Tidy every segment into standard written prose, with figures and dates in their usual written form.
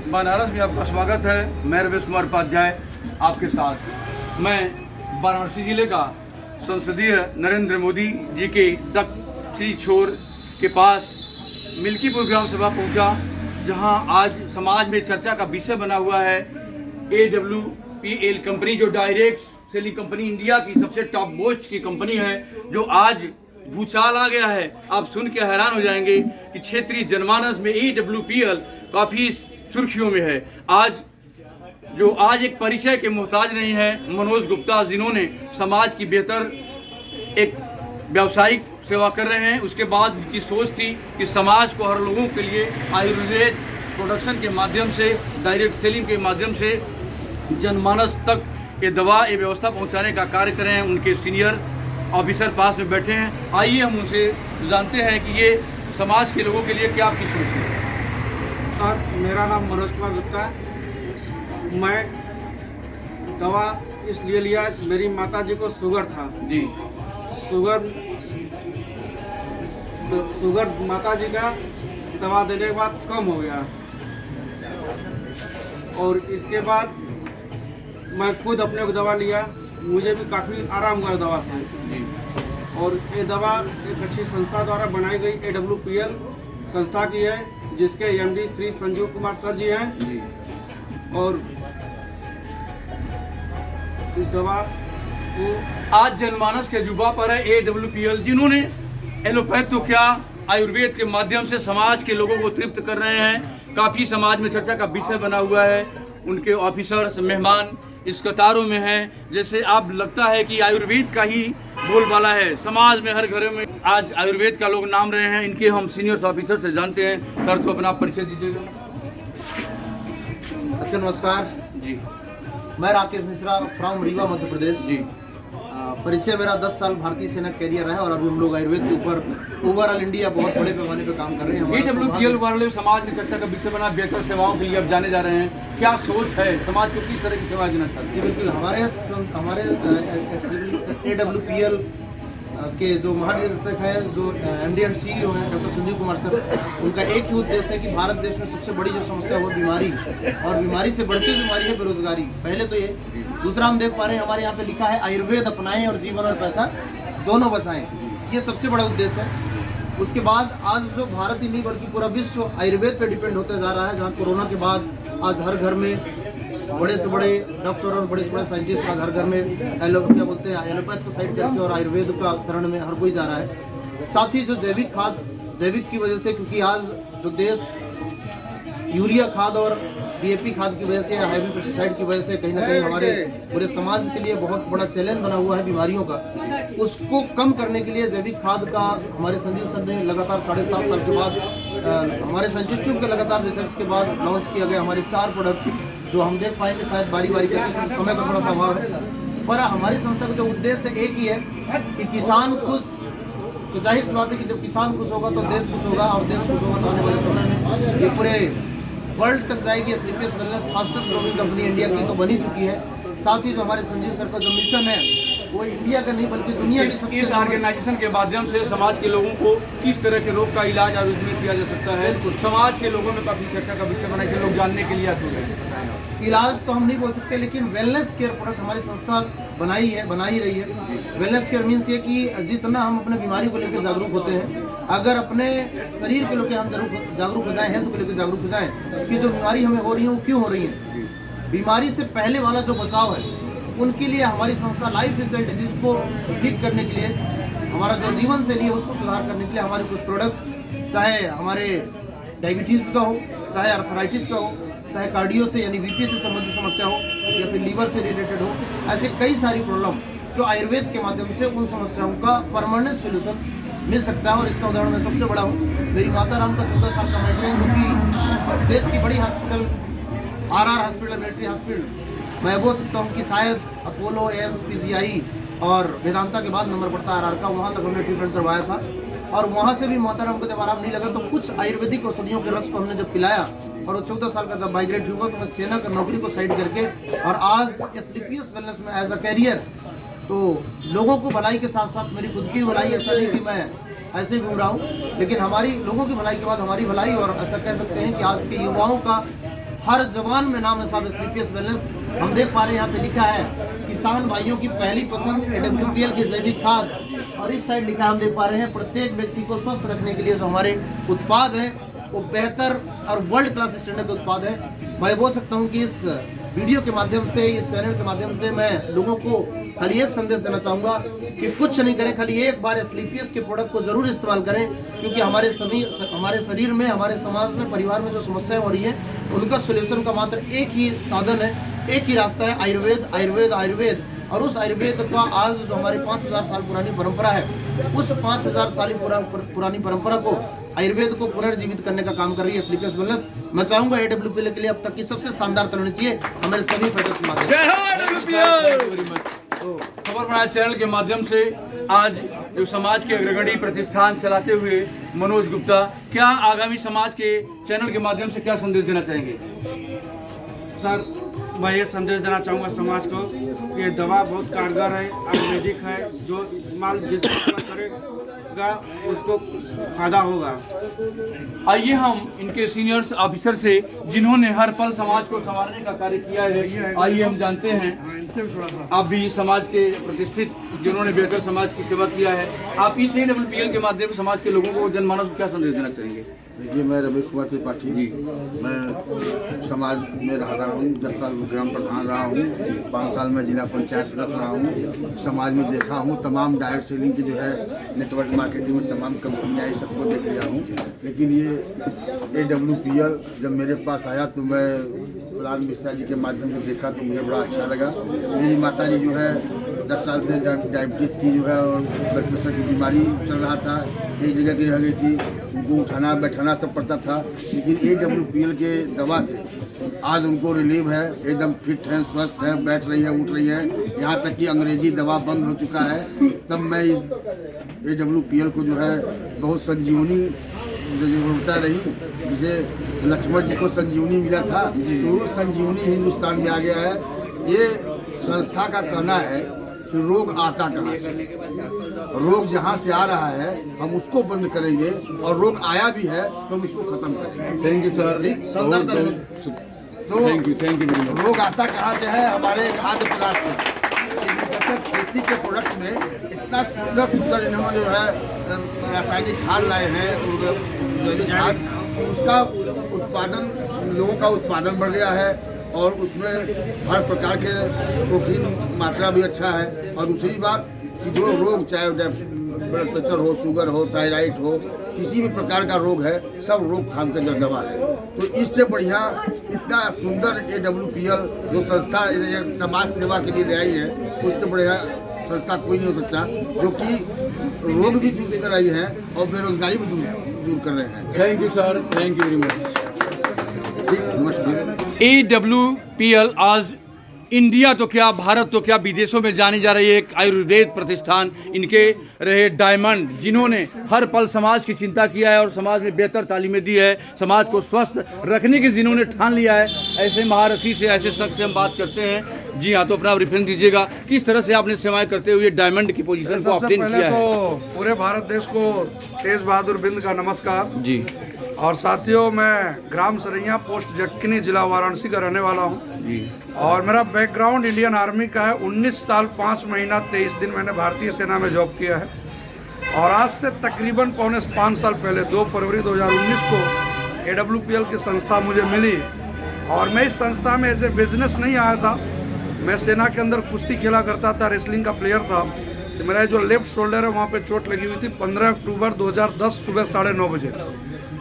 बनारस में आपका स्वागत है। मैं रमेश कुमार उपाध्याय आपके साथ। मैं वाराणसी जिले का संसदीय नरेंद्र मोदी जी के दक्षिणी छोर के पास मिल्कीपुर ग्राम सभा पहुंचा, जहां आज समाज में चर्चा का विषय बना हुआ है AWPL कंपनी, जो डायरेक्ट सेलिंग कंपनी इंडिया की सबसे टॉप मोस्ट की कंपनी है, जो आज भूचाल आ गया है। आप सुन के हैरान हो जाएंगे कि क्षेत्रीय जनमानस में AWPL काफ़ी सुर्खियों में है। आज एक परिचय के मोहताज नहीं है मनोज गुप्ता, जिन्होंने समाज की बेहतर एक व्यावसायिक सेवा कर रहे हैं। उसके बाद उनकी सोच थी कि समाज को हर लोगों के लिए आयुर्वेद प्रोडक्शन के माध्यम से, डायरेक्ट सेलिंग के माध्यम से जनमानस तक ये दवा, ये व्यवस्था पहुंचाने का कार्य करें। उनके सीनियर ऑफिसर पास में बैठे हैं। आइए हम उनसे जानते हैं कि ये समाज के लोगों के लिए क्या आपकी सोच है। सर, मेरा नाम मनोज कुमार गुप्ता है। मैं दवा इसलिए लिया, मेरी माता जी को शुगर था जी। शुगर माता जी का दवा देने के बाद कम हो गया, और इसके बाद मैं खुद अपने को दवा लिया, मुझे भी काफ़ी आराम हुआ दवा से। और ये दवा एक अच्छी संस्था द्वारा बनाई गई AWPL संस्था की है, जिसके MD श्री संजीव कुमार सर जी हैं। और इस दवा को आज जनमानस के जुबा पर है AWPL, जिन्होंने एलोपैथ तो क्या आयुर्वेद के माध्यम से समाज के लोगों को तृप्त कर रहे हैं। काफ़ी समाज में चर्चा का विषय बना हुआ है। उनके ऑफिसर्स, मेहमान इस कतारों में हैं। जैसे आप लगता है कि आयुर्वेद का ही बोलबाला है समाज में, हर घर में आज आयुर्वेद का लोग नाम रहे हैं। इनके हम सीनियर ऑफिसर से जानते हैं। सर, तो अपना परिचय दीजिएगा। अच्छा, नमस्कार जी। मैं राकेश मिश्रा फ्रॉम रीवा, मध्य प्रदेश जी। परिचय मेरा 10 साल भारतीय सेना कैरियर है, और अभी हम लोग आयुर्वेद के ऊपर ओवरऑल इंडिया बहुत बड़े पैमाने पर काम कर रहे हैं। AWPL वाले समाज में चर्चा का विषय बना, बेहतर सेवाओं के लिए अब जाने जा रहे हैं। क्या सोच है, समाज को किस तरह की सेवा देना चाहते हैं? जी बिल्कुल, हमारे AWPL के जो महानिदेशक हैं, जो MD एंड CEO हैं डॉक्टर संजीव कुमार सर, उनका एक ही उद्देश्य है कि भारत देश में सबसे बड़ी जो समस्या है वो बीमारी, और बीमारी से बढ़ती बीमारी है बेरोजगारी। पहले तो ये, दूसरा हम देख पा रहे हैं हमारे यहाँ पे लिखा है आयुर्वेद अपनाएं और जीवन और पैसा दोनों बचाएं। ये सबसे बड़ा उद्देश्य है। उसके बाद आज जो भारत ही नहीं बल्कि पूरा विश्व आयुर्वेद पे डिपेंड होते जा रहा है, जहाँ कोरोना के बाद आज हर घर में बड़े से बड़े डॉक्टर और बड़े से बड़े साइंटिस्ट का हर घर में एलोपैथ को साइड करके और आयुर्वेद का शरण में हर कोई जा रहा है। साथ ही जो जैविक की वजह से, क्योंकि आज जो देश यूरिया खाद और DAP खाद की वजह से या हैवी पेस्टिसाइड की वजह से कहीं ना कहीं हमारे पूरे समाज के लिए बहुत बड़ा चैलेंज बना हुआ है बीमारियों का, उसको कम करने के लिए जैविक खाद का हमारे संजीव सर ने लगातार 7.5 साल के बाद हमारे साइंटिस्टों के लगातार रिसर्च के बाद लॉन्च किया गया हमारे 4 प्रोडक्ट, जो हम देख पाएंगे शायद बारी बारी करके, समय का थोड़ा सा अभाव है। पर हमारी संस्था का जो उद्देश्य एक ही है कि किसान खुश, तो जाहिर सी बात है कि जब किसान खुश होगा तो देश खुश होगा, और देश खुश होगा तो आने वाले समय में ये पूरे वर्ल्ड तक जाएगी। Sleepless wellness fastest growing company India की तो बनी चुकी है। साथ ही जो हमारे संजीव सर का जो मिशन है वो इंडिया का नहीं बल्कि दुनिया की सबसे इस ऑर्गेनाइजेशन के माध्यम से समाज के लोगों को किस तरह के रोग का इलाज आयुर्वेद में किया जा सकता है, समाज के लोगों में काफी चर्चा का विषय बना है, लोग जानने के लिए आतुर हैं। इलाज तो हम नहीं बोल सकते, लेकिन वेलनेस केयर प्रोडक्ट हमारी संस्था बना ही रही है। वेलनेस केयर मीन्स ये कि जितना हम अपने बीमारी को लेकर जागरूक होते हैं, अगर अपने शरीर को लेकर हम जागरूक हो जाएं, हेल्थ को लेकर जागरूक हो जाएं कि जो बीमारी हमें हो रही है वो क्यों हो रही है, बीमारी से पहले वाला जो बचाव है, उनके लिए हमारी संस्था लाइफ स्टाइल डिजीज को ठीक करने के लिए, हमारा जो जीवन शैली है उसको सुधार करने के लिए हमारे कुछ प्रोडक्ट, चाहे हमारे डायबिटीज़ का हो, चाहे अर्थराइटिस का हो, चाहे कार्डियो से यानी BP से संबंधित समस्या हो, या फिर लीवर से रिलेटेड हो, ऐसे कई सारी प्रॉब्लम जो आयुर्वेद के माध्यम से उन समस्याओं का परमानेंट सोल्यूशन मिल सकता है। और इसका उदाहरण मैं सबसे बड़ा हूँ, मेरी माता राम का 14 साल का माइग्रेन, जो कि देश की बड़ी hospital RR hospital, military hospital, मैं बोल सकता हूँ कि शायद अपोलो, एम्स, PGI और वेदांता के बाद नंबर पड़ता है RR का, वहाँ तक हमने ट्रीटमेंट करवाया था। और वहाँ से भी माताराम को जब आराम नहीं लगा तो कुछ आयुर्वेदिक औषधियों के रस को हमने जब पिलाया, और वो 14 साल का जब माइग्रेट हुआ तो मैं सेना का नौकरी को साइड करके और आज SDPS वेलनेस में एज अ कैरियर, तो लोगों को भलाई के साथ साथ मेरी खुद की भलाई, ऐसा नहीं कि मैं ऐसे ही घूम रहा हूँ, लेकिन हमारी लोगों की भलाई के बाद हमारी भलाई, और ऐसा कह सकते हैं कि आज के युवाओं का हर जबान में नाम है साहब स्लीपियस वेलनेस। हम देख पा रहे हैं यहाँ पे लिखा है किसान भाइयों की पहली पसंद AWPL की जैविक खाद, और इस साइड लिखा हम देख पा रहे हैं प्रत्येक व्यक्ति को स्वस्थ रखने के लिए जो हमारे उत्पाद हैं वो बेहतर और वर्ल्ड क्लास स्टैंडर्ड के उत्पाद है। मैं बोल सकता हूँ कि इस वीडियो के माध्यम से, इस चैनल के माध्यम से मैं लोगों को खाली एक संदेश देना चाहूँगा कि कुछ नहीं करें, खाली एक बार स्लीपियस के प्रोडक्ट को ज़रूर इस्तेमाल करें, क्योंकि हमारे शरीर में, हमारे समाज में, परिवार में जो समस्याएं हो रही हैं उनका सोल्यूशन का मात्र एक ही साधन है, एक ही रास्ता है, आयुर्वेद आयुर्वेद आयुर्वेद। और उस आयुर्वेद का आज जो हमारी 5000 साल पुरानी परंपरा है, उस 5000 साल पुरानी परंपरा को, आयुर्वेद को पुनर्जीवित करने का काम कर रही है स्लीपियस वेलनेस। मैं चाहूंगा AWPL के लिए अब तक की सबसे शानदार तरह होनी चाहिए हमारे सभी फैक्टर्स के माध्यम से। तो खबर बनाए चैनल के माध्यम से आज जो समाज के अग्रगण्य प्रतिष्ठान चलाते हुए मनोज गुप्ता, क्या आगामी समाज के चैनल के माध्यम से क्या संदेश देना चाहेंगे? सर, मैं ये संदेश देना चाहूँगा समाज को कि ये दवा बहुत कारगर है, आयुर्वेदिक है, जो इस्तेमाल जिस करेगा उसको फायदा होगा। आइए हम इनके सीनियर्स ऑफिसर से, जिन्होंने हर पल समाज को संवारने का कार्य किया है, आइए हम जानते हैं। आप भी समाज के प्रतिष्ठित, जिन्होंने बेहतर समाज की सेवा किया है, आप इस AWPL के माध्यम से समाज के लोगों को, जनमानस को क्या संदेश देना चाहेंगे? देखिए, मैं रमेश कुमार त्रिपाठी, मैं समाज में रहा हूँ, 10 साल ग्राम प्रधान रहा हूँ, 5 साल में जिला पंचायत सदस्य रहा हूँ। समाज में देखा हूँ तमाम डायरेक्ट सेलिंग की जो है नेटवर्क मार्केटिंग में तमाम कंपनियाँ, ये सबको देख लिया हूँ। लेकिन ये AWPL जब मेरे पास आया तो मैं प्रहलाद मिश्रा जी के माध्यम से देखा तो मुझे बड़ा अच्छा लगा। मेरी माता जी जो है 10 साल से डायबिटीज़ की जो है और ब्लड प्रेशर की बीमारी चल रहा था, एक जगह की रह गई थी, उनको उठाना बैठाना सब पड़ता था। लेकिन AWPL के दवा से आज उनको रिलीव है, एकदम फिट हैं, स्वस्थ हैं, बैठ रही है, उठ रही है, यहाँ तक कि अंग्रेजी दवा बंद हो चुका है। तब मैं इस AWPL को जो है बहुत संजीवनी होता रही, जिसे लक्ष्मण जी को संजीवनी मिला था, तो संजीवनी हिंदुस्तान में आ गया है। ये संस्था का कहना है कि रोग आता कहाँ से, रोग जहाँ से आ रहा है हम उसको बंद करेंगे, और रोग आया भी है तो हम इसको खत्म करेंगे। Thank you sir. तो थैंक यू। रोग आता कहाँ से है? हमारे खाद्य पदार्थ में, खेती के प्रोडक्ट में इतना सुंदर इन्होंने जो है रासायनिक खाद लाए हैं, जैविक खाद, उसका उत्पादन, लोगों का उत्पादन बढ़ गया है, और उसमें हर प्रकार के प्रोटीन मात्रा भी अच्छा है। और दूसरी बात कि जो रोग, चाहे ब्लड प्रेशर हो, शुगर हो, थायराइड हो, किसी भी प्रकार का रोग है, सब रोकथाम का दवा है। तो इससे बढ़िया इतना सुंदर AWPL जो संस्था समाज सेवा के लिए ले आई है, उससे बढ़िया संस्था कोई नहीं हो सकता, जो कि रोग भी दूर कर रही है और बेरोजगारी भी दूर कर रहे हैं। Thank you sir, thank you very much. नमस्कार। AWPL आज इंडिया तो क्या, भारत तो क्या, विदेशों में जानी जा रही है एक आयुर्वेद प्रतिष्ठान। इनके रहे डायमंड, जिन्होंने हर पल समाज की चिंता किया है और समाज में बेहतर तालीमें दी है, समाज को स्वस्थ रखने की जिन्होंने ठान लिया है, ऐसे महारथी से, ऐसे शख्स से हम बात करते हैं। जी हाँ, तो अपना रेफरेंस दीजिएगा, किस तरह से आपने सेवाएं करते हुए डायमंड की पोजीशन को ऑब्टेन किया है? तो पूरे भारत देश को तेज बहादुर बिंद का नमस्कार जी। और साथियों, मैं ग्राम सरैया, पोस्ट जक्किनी, जिला वाराणसी का रहने वाला हूं जी। और मेरा बैकग्राउंड इंडियन आर्मी का है। 19 साल 5 महीना 23 दिन मैंने भारतीय सेना में जॉब किया है। और आज से तकरीबन 5 साल पहले 2 फरवरी 2019 को AWPL की संस्था मुझे मिली। और मैं इस संस्था में एज ए बिजनेस नहीं आया था, मैं सेना के अंदर कुश्ती खेला करता था, रेसलिंग का प्लेयर था। तो मेरा जो लेफ्ट शोल्डर है वहाँ पे चोट लगी हुई थी 15 अक्टूबर 2010 सुबह 9:30 बजे।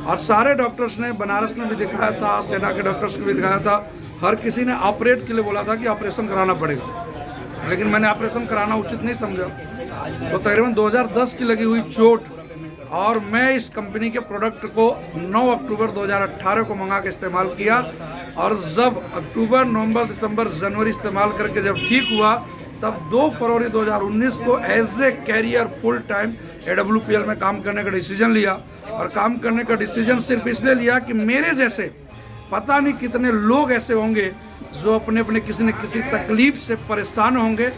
और सारे डॉक्टर्स ने, बनारस में भी दिखाया था, सेना के डॉक्टर्स को भी दिखाया था, हर किसी ने ऑपरेट के लिए बोला था कि ऑपरेशन कराना पड़ेगा, लेकिन मैंने ऑपरेशन कराना उचित नहीं समझा। तो तकरीबन 2010 की लगी हुई चोट, और मैं इस कंपनी के प्रोडक्ट को 9 अक्टूबर 2018 को मंगा के इस्तेमाल किया। और जब अक्टूबर, नवंबर, दिसंबर, जनवरी इस्तेमाल करके जब ठीक हुआ, तब 2 फरवरी 2019 को as a career full time AWPL में काम करने का डिसीजन लिया। और काम करने का डिसीजन सिर्फ इसलिए लिया कि मेरे जैसे पता नहीं कितने लोग ऐसे होंगे जो अपने अपने किसी न किसी तकलीफ से परेशान होंगे।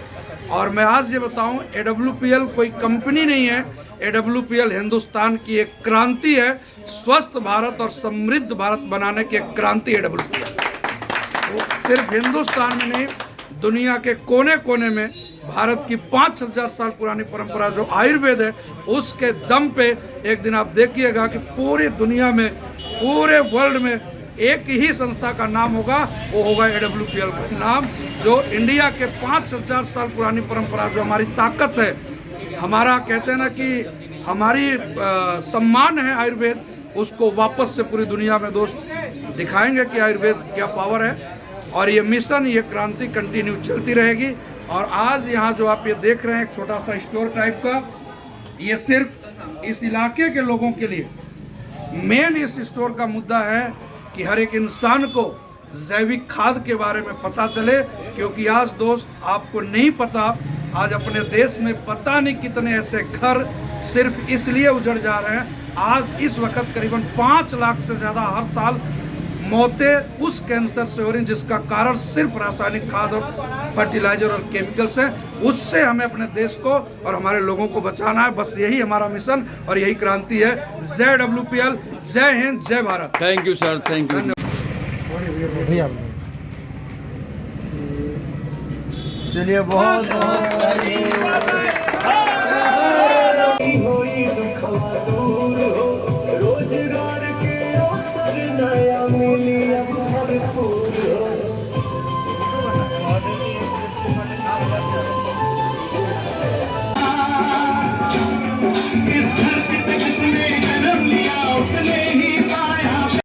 और मैं आज ये बताऊं, AWPL कोई कंपनी नहीं है, AWPL हिंदुस्तान की एक क्रांति है। स्वस्थ भारत और समृद्ध भारत बनाने की एक क्रांति AWPL। सिर्फ हिंदुस्तान में नहीं, दुनिया के कोने कोने में भारत की 5000 साल पुरानी परंपरा जो आयुर्वेद है, उसके दम पे एक दिन आप देखिएगा कि पूरी दुनिया में, पूरे वर्ल्ड में एक ही संस्था का नाम होगा, वो होगा AWPL का नाम, जो इंडिया के 5000 साल पुरानी परंपरा, जो हमारी ताकत है, हमारा कहते हैं ना कि हमारी सम्मान है आयुर्वेद, उसको वापस से पूरी दुनिया में दोस्त दिखाएंगे कि आयुर्वेद क्या पावर है। और ये मिशन, ये क्रांति कंटिन्यू चलती रहेगी। और आज यहाँ जो आप ये देख रहे हैं एक छोटा सा स्टोर टाइप का, ये सिर्फ इस इलाके के लोगों के लिए मेन इस स्टोर का मुद्दा है कि हर एक इंसान को जैविक खाद के बारे में पता चले, क्योंकि आज दोस्त आपको नहीं पता, आज अपने देश में पता नहीं कितने ऐसे घर सिर्फ इसलिए उजड़ जा रहे हैं। आज इस वक्त करीबन 5 लाख से ज़्यादा हर साल मौतें उस कैंसर से हो रही जिसका कारण सिर्फ रासायनिक खाद और फर्टिलाइजर और केमिकल्स है। उससे हमें अपने देश को और हमारे लोगों को बचाना है। बस यही हमारा मिशन और यही क्रांति है। जय WPL, जय हिंद, जय Bharat. Thank you sir, thank you. चलिए बहुत बहुत